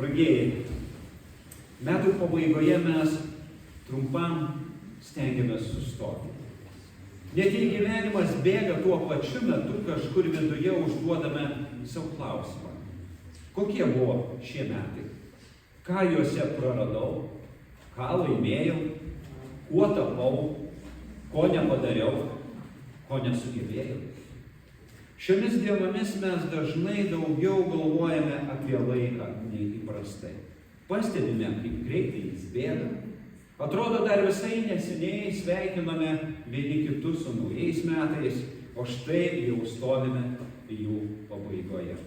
Brangieji, metų pabaigoje mes trumpam stengiamės sustoti. Net jei gyvenimas bėga tuo pačiu metu, kažkur viduje užduodame savo klausimą. Kokie buvo šie metai? Ką juose praradau? Ką laimėjau? Kuo tapau? Ko nepadariau? Ko nesugebėjau? Šiomis dienomis mes dažnai daugiau galvojame apie laiką nei įprastai. Pastebime, kaip greitai jis bėga. Atrodo, dar visai neseniai sveikiname vieni kitus su naujais metais, o štai jau stovime jų pabaigoje.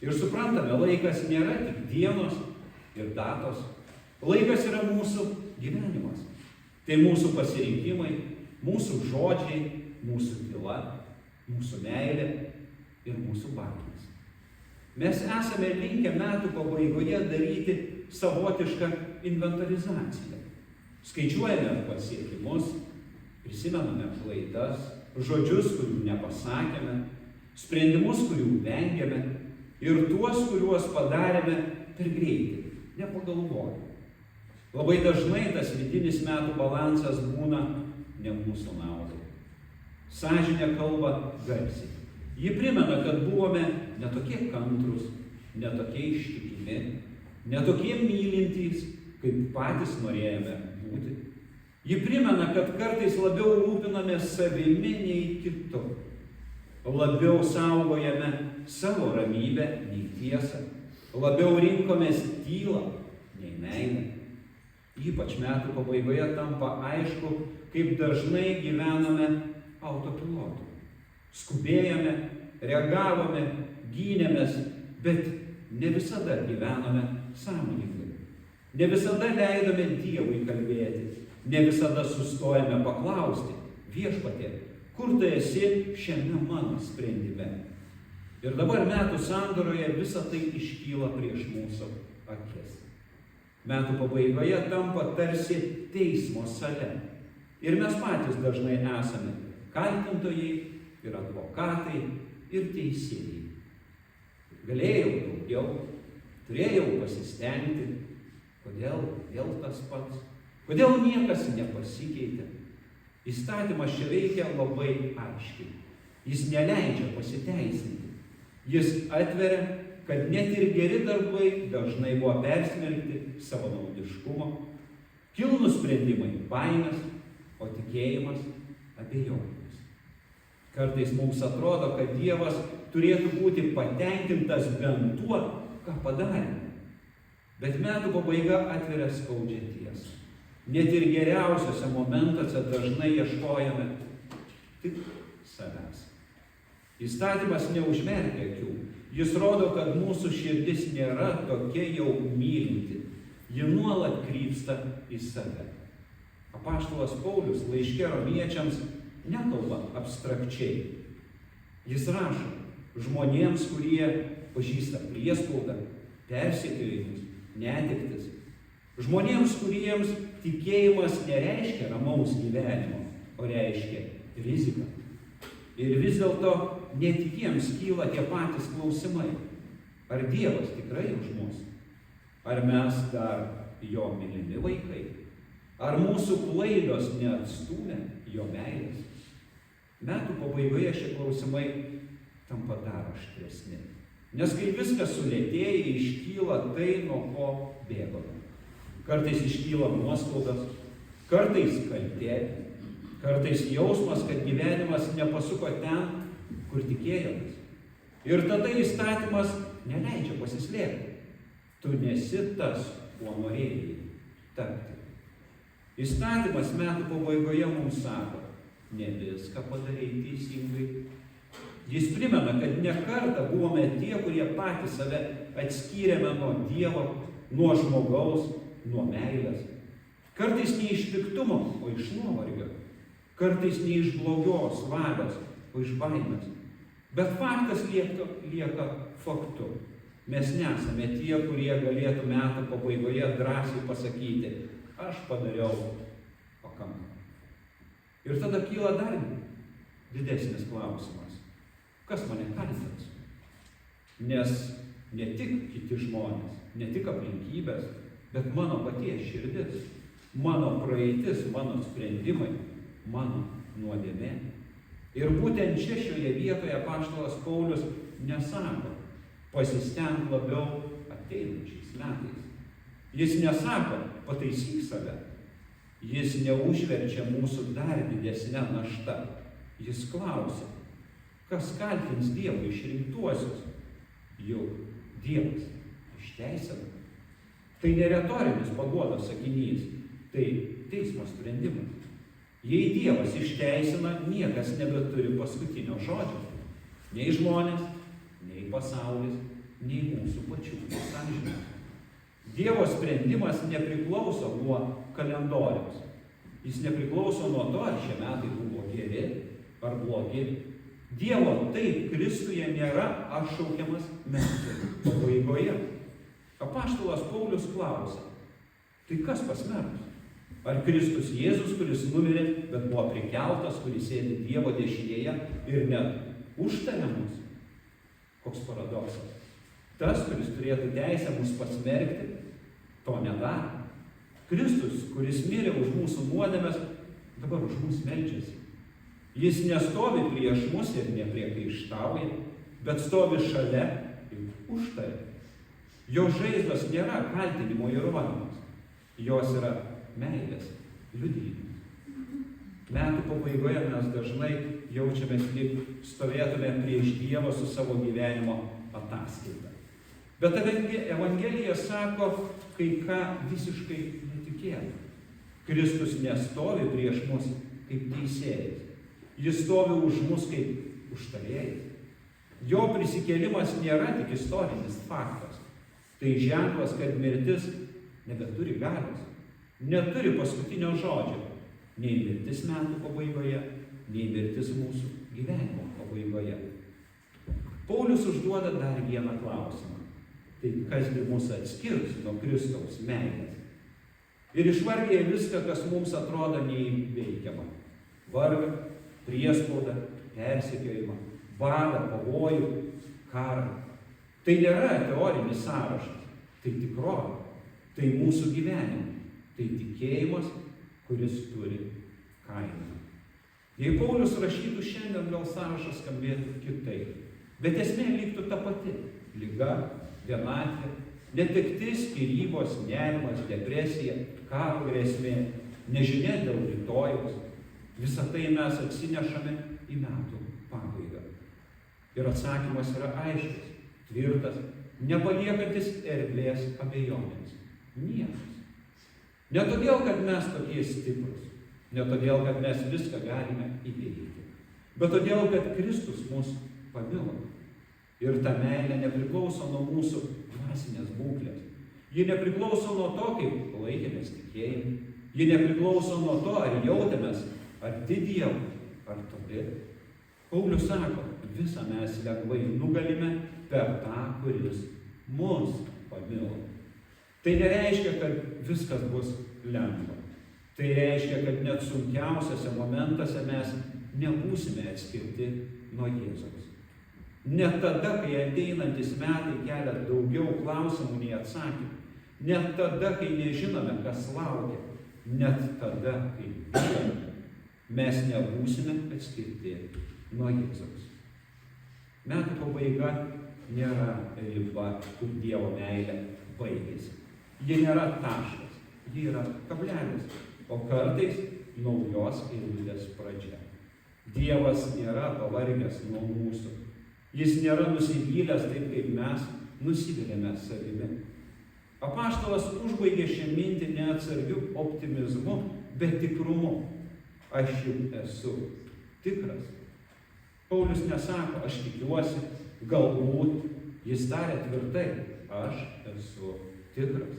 Ir suprantame, laikas nėra tik dienos ir datos. Laikas yra mūsų gyvenimas. Tai mūsų pasirinkimai, mūsų žodžiai, mūsų tyla, mūsų meilė ir mūsų baimės. Mes esame linkę metų pabaigoje daryti savotišką inventarizaciją. Skaičiuojame pasiekimus, prisimename klaidas, žodžius, kurių nepasakėme, sprendimus, kurių vengiame ir tuos, kuriuos padarėme per greitai, nepagalvoję. Labai dažnai tas vidinis metų balansas būna ne mūsų naudai. Sąžinė kalba garsiai. Ji primena, kad buvome netokie kantrūs, netokie ištikimi, netokie mylintys, kaip patys norėjome būti. Ji primena, kad kartais labiau rūpinamės savimi nei kitu. Labiau saugojame savo ramybę nei tiesą. Labiau rinkomės tylą nei meilę. Ypač metų pabaigoje tampa aišku, kaip dažnai gyvename autopilotu. Skubėjome, reagavome, gynėmės, bet ne visada gyvename sąmoningai. Ne visada leidome Dievui kalbėti, ne visada sustojame paklausti, Viešpatie, kur tu esi šiame mano sprendime? Ir dabar metų sandoroje visa tai iškyla prieš mūsų akis. Metų pabaigoje tampa tarsi teismo sale. Ir mes patys dažnai esame kaltintojai ir advokatai ir teisėjai. Galėjau daugiau, turėjau pasistengti. Kodėl vėl tas pats? Kodėl niekas nepasikeitė? Įstatymas čia veikia labai aiškiai. Jis neleidžia pasiteisinti. Jis atveria, kad net ir geri darbai dažnai buvo persmelkti savanaudiškumo, kilnūs sprendimai baimės, o tikėjimas abejonės. Kartais mums atrodo, kad Dievas turėtų būti patenkintas bent tuo, ką padarėme. Bet metų pabaiga atveria skaudžią tiesą. Net ir geriausiuose momentuose dažnai ieškojame tik savęs. Įstatymas neužmerkia akių. Jis rodo, kad mūsų širdis nėra tokia jau mylinti. Ji nuolat krypsta į save. Apaštalas Paulius laiške romiečiams nekalba abstrakčiai. Jis rašo žmonėms, kurie pažįsta priespaudą, persekiojimus, netektis. Žmonėms, kuriems tikėjimas nereiškia ramaus gyvenimo, o reiškia riziką. Ir vis dėlto net jiems kyla tie patys klausimai. Ar Dievas tikrai už mus? Ar mes dar jo mylimi vaikai? Ar mūsų klaidos neatstūmė jo meilės? Metų pabaigoje šie klausimai tampa dar aštresni. Nes kai viskas sulėtėja, iškyla tai, nuo ko bėgome. Kartais iškyla nuoskaudas, kartais kaltė, kartais jausmas, kad gyvenimas nepasuko ten, kur tikėjomės. Ir tada įstatymas neleidžia pasislėpti. Tu nesi tas, kuo norėjai tapti. Įstatymas metų pabaigoje mums sako, ne viską padarei teisingai. Jis primena, kad ne kartą buvome tie, kurie patys save atskyrėme nuo Dievo, nuo žmogaus, nuo meilės. Kartais ne iš piktumo, o iš nuovargio. Kartais ne iš blogios valios, o iš baimės. Bet faktas lieka faktu. Mes nesame tie, kurie galėtų metų pabaigoje drąsiai pasakyti, aš padariau pakankamai. Ir tada kyla dar didesnis klausimas. Kas mane kaltins? Nes ne tik kiti žmonės, ne tik aplinkybės, bet mano paties širdis, mano praeitis, mano sprendimai, mano nuodėmė. Ir būtent čia šioje vietoje apaštalas Paulius nesako, pasistenk labiau ateinančiais metais. Jis nesako, pataisyk save. Jis neužverčia mūsų dar didesnę naštą. Jis klausia, kas kaltins Dievą išrinktuosius? Juk Dievas išteisina. Tai ne retorinis paguodos sakinys, tai teismo sprendimas. Jei Dievas išteisina, niekas nebeturi paskutinio žodžio. Nei žmonės, nei pasaulis, nei mūsų pačių sąžinė. Dievo sprendimas nepriklauso nuo kalendoriaus. Jis nepriklauso nuo to, ar šie metai buvo geri ar blogi. Dievo taip Kristuje nėra atšaukiamas metų pabaigoje. Apaštalas Paulius klausia, tai kas pasmerks? Ar Kristus Jėzus, kuris numirė, bet buvo prikeltas, kuris sėdi Dievo dešinėje ir net užtarė mus? Koks paradoksas. Tas, kuris turėtų teisę mus pasmerkti, to nedaro. Kristus, kuris mirė už mūsų nuodėmes, dabar už mus meldžiasi. Jis nestovi prieš mus ir nepriekaištauja, bet stovi šalia ir užtarė. Jo žaizdos nėra kaltinimo įrodymas, jos yra meilės liudijimas. Metų pabaigoje mes dažnai jaučiamės, kaip stovėtume prieš Dievą su savo gyvenimo ataskaita. Bet Evangelija sako kai ką visiškai netikėta. Kristus nestovi prieš mus kaip teisėjas. Jis stovi už mus kaip užtarėjas. Jo prisikėlimas nėra tik istorinis faktas. Tai ženklas, kad mirtis nebeturi galios. Neturi paskutinio žodžio. Nei mirtis metų pabaigoje, nei mirtis mūsų gyvenimo pabaigoje. Paulius užduoda dar vieną klausimą. Tai kasgi mūsų atskirs nuo Kristaus meilės. Ir išvardija viską, kas mums atrodo neįveikiama. Vargą, priespaudą, persekiojimą, badą, pavojų, karą. Tai nėra teorinis sąrašas, tai tikrovė, tai mūsų gyvenimas, tai tikėjimas, kuris turi kainą. Jei Paulius rašytų šiandien, gal sąrašas skambėtų kitaip, bet esmė liktų ta pati – liga, vienatvė, netektis, skyrybos, nerimas, depresija, karo grėsmė, nežinia dėl rytojaus. Visą tai mes atsinešame į metų pabaigą. Ir atsakymas yra aiškus, tvirtas, nepaliekantis erdvės abejonėms. Niekas. Ne todėl, kad mes tokie stiprus, ne todėl, kad mes viską galime įveikti, bet todėl, kad Kristus mus pamilo. Ir ta meilė nepriklauso nuo mūsų dvasinės būklės. Ji nepriklauso nuo to, kaip laikėmės tikėjimą. Ji nepriklauso nuo to, ar jautėmės arti Dievo, ar toli. Paulius sako, visą mes lengvai nugalime per tą, kuris mus pamilo. Tai nereiškia, kad viskas bus lengva. Tai reiškia, kad net sunkiausiose momentuose mes nebūsime atskirti nuo Jėzaus. Net tada, kai ateinantis metai kelia daugiau klausimų nei atsakymų. Net tada, kai nežinome, kas laukia. Net tada, kai bijome, mes nebūsime atskirti nuo Jėzaus. Metų pabaiga nėra riba, kur Dievo meilė baigėsi. Ji nėra taškas, ji yra kablelis, o kartais naujos eilutės pradžia. Dievas nėra pavargęs nuo mūsų. Jis nėra nusivylęs taip, kaip mes nusivylėme savimi. Apaštalas užbaigė šią mintį neatsargiu optimizmu, bet tikrumu. Aš juk esu tikras. Paulius nesako, aš tikiuosi, galbūt, jis tarė tvirtai, aš esu tikras.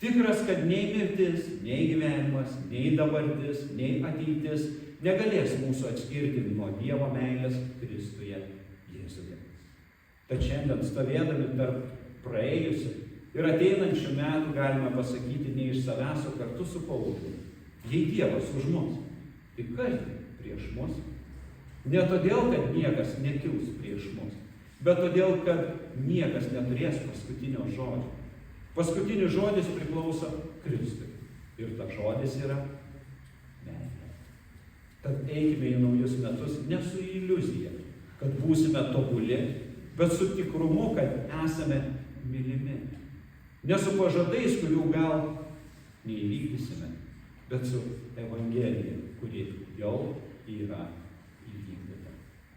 Tikras, kad nei mirtis, nei gyvenimas, nei dabartis, nei ateitis negalės mūsų atskirti nuo Dievo meilės Kristuje Jėzuje. Tad šiandien stovėdami tarp praėjusių ir ateinančių metų galime pasakyti ne iš savęs, o kartu su Pauliumi. Jei Dievas už mus, tai kas prieš mus? Ne todėl, kad niekas nekils prieš mus, bet todėl, kad niekas neturės paskutinio žodžio. Paskutinis žodis priklauso Kristui. Ir tas žodis yra meilė. Tad eikime į naujus metus ne su iliuzija, kad būsime tobuli, bet su tikrumu, kad esame mylimi. Ne su pažadais, kurių gal neįvykdysime, bet su Evangelija, kuri jau yra įvykdyta.